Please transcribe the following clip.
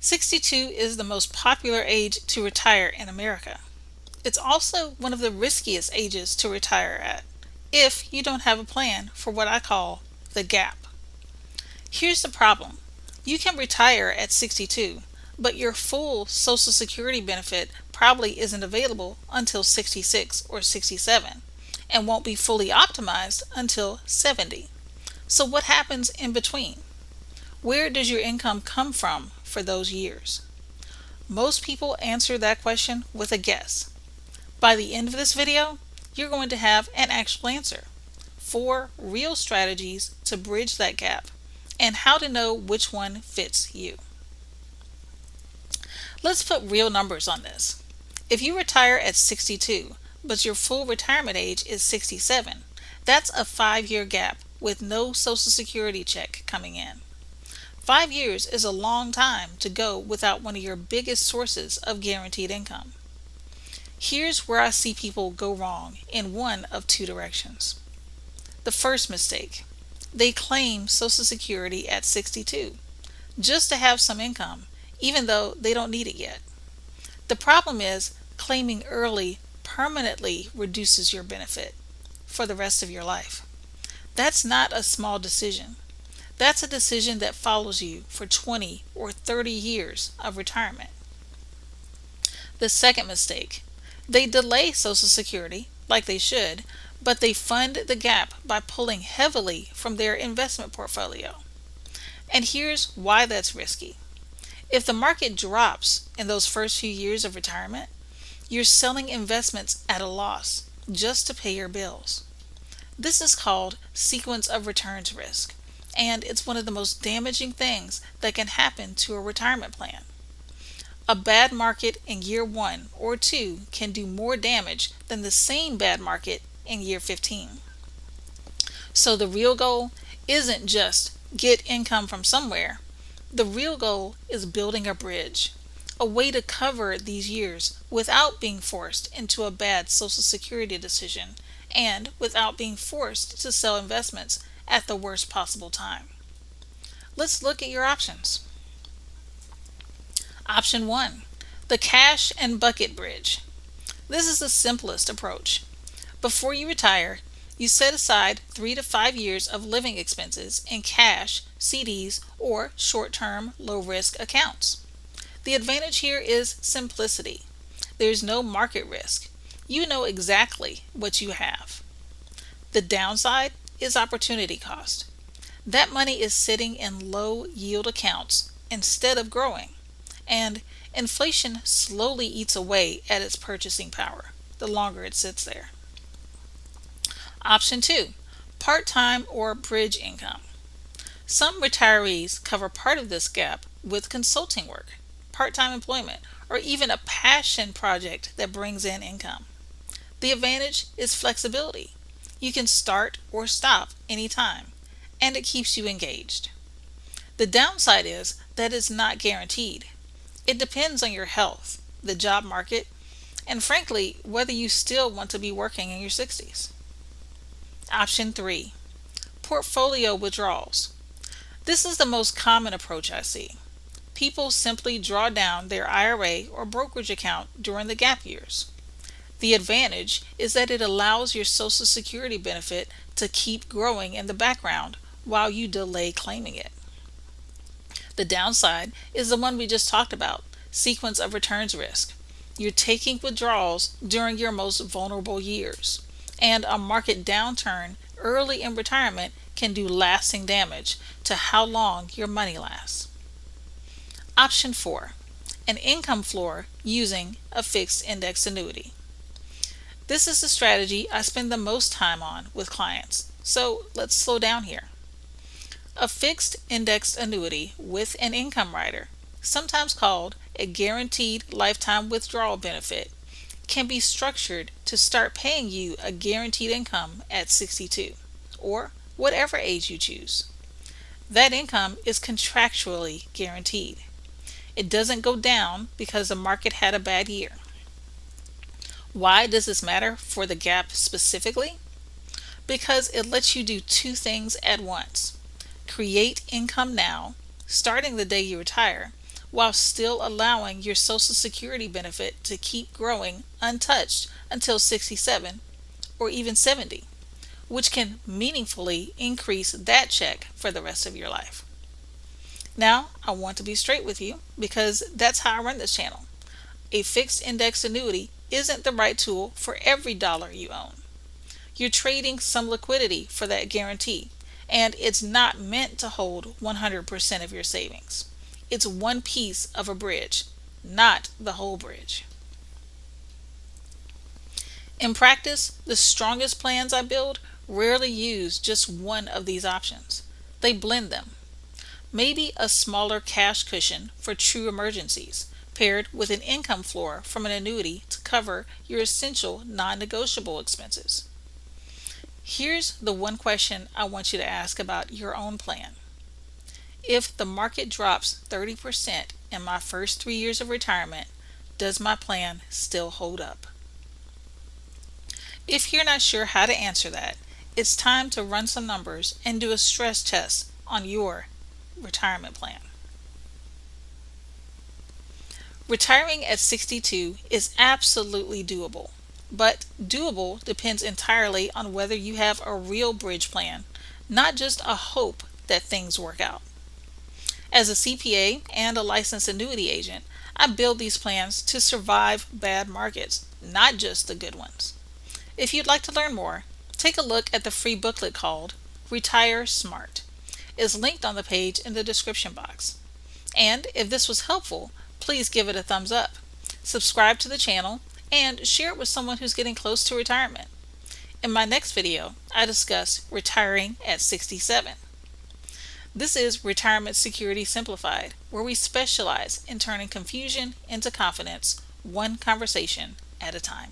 62 is the most popular age to retire in America. It's also one of the riskiest ages to retire at if you don't have a plan for what I call the gap. Here's the problem. You can retire at 62, but your full Social Security benefit probably isn't available until 66 or 67 and won't be fully optimized until 70. So what happens in between? Where does your income come from for those years? Most people answer that question with a guess. By the end of this video, you're going to have an actual answer, 4 real strategies to bridge that gap, and how to know which one fits you. Let's put real numbers on this. If you retire at 62, but your full retirement age is 67, that's a 5-year gap with no Social Security check coming in. 5 years is a long time to go without one of your biggest sources of guaranteed income. Here's where I see people go wrong in one of 2 directions. The first mistake: they claim Social Security at 62 just to have some income, even though they don't need it yet. The problem is claiming early permanently reduces your benefit for the rest of your life. That's not a small decision. That's a decision that follows you for 20 or 30 years of retirement. The second mistake: they delay Social Security like they should, but they fund the gap by pulling heavily from their investment portfolio. And here's why that's risky. If the market drops in those first few years of retirement, you're selling investments at a loss just to pay your bills. This is called sequence of returns risk, and it's one of the most damaging things that can happen to a retirement plan. A bad market in year 1 or 2 can do more damage than the same bad market in year 15. So the real goal isn't just get income from somewhere. The real goal is building a bridge, a way to cover these years without being forced into a bad Social Security decision and without being forced to sell investments at the worst possible time. Let's look at your options. Option 1, the cash and bucket bridge. This is the simplest approach. Before you retire, you set aside 3 to 5 years of living expenses in cash, CDs, or short-term low-risk accounts. The advantage here is simplicity. There's no market risk. You know exactly what you have. The downside is opportunity cost. That money is sitting in low yield accounts instead of growing, and inflation slowly eats away at its purchasing power the longer it sits there. Option 2, part-time or bridge income. Some retirees cover part of this gap with consulting work, part-time employment, or even a passion project that brings in income. The advantage is flexibility. You can start or stop anytime, and it keeps you engaged. The downside is that it's not guaranteed. It depends on your health, the job market, and frankly, whether you still want to be working in your 60s. Option 3, portfolio withdrawals. This is the most common approach I see. People simply draw down their IRA or brokerage account during the gap years. The advantage is that it allows your Social Security benefit to keep growing in the background while you delay claiming it. The downside is the one we just talked about, sequence of returns risk. You're taking withdrawals during your most vulnerable years, and a market downturn early in retirement can do lasting damage to how long your money lasts. Option 4, an income floor using a fixed index annuity. This is the strategy I spend the most time on with clients, so let's slow down here. A fixed indexed annuity with an income rider, sometimes called a guaranteed lifetime withdrawal benefit, can be structured to start paying you a guaranteed income at 62 or whatever age you choose. That income is contractually guaranteed. It doesn't go down because the market had a bad year. Why does this matter for the gap specifically? Because it lets you do 2 things at once. Create income now, starting the day you retire, while still allowing your Social Security benefit to keep growing untouched until 67 or even 70, which can meaningfully increase that check for the rest of your life. Now, I want to be straight with you because that's how I run this channel. A fixed index annuity isn't the right tool for every dollar you own. You're trading some liquidity for that guarantee, and it's not meant to hold 100% of your savings. It's one piece of a bridge, not the whole bridge. In practice, the strongest plans I build rarely use just one of these options. They blend them. Maybe a smaller cash cushion for true emergencies, paired with an income floor from an annuity to cover your essential non-negotiable expenses. Here's the one question I want you to ask about your own plan. If the market drops 30% in my first 3 years of retirement, does my plan still hold up? If you're not sure how to answer that, it's time to run some numbers and do a stress test on your retirement plan. Retiring at 62 is absolutely doable, but doable depends entirely on whether you have a real bridge plan, not just a hope that things work out. As a CPA and a licensed annuity agent, I build these plans to survive bad markets, not just the good ones. If you'd like to learn more, take a look at the free booklet called Retire Smart. It's linked on the page in the description box. And if this was helpful, please give it a thumbs up, subscribe to the channel, and share it with someone who's getting close to retirement. In my next video, I discuss retiring at 67. This is Retirement Security Simplified, where we specialize in turning confusion into confidence, one conversation at a time.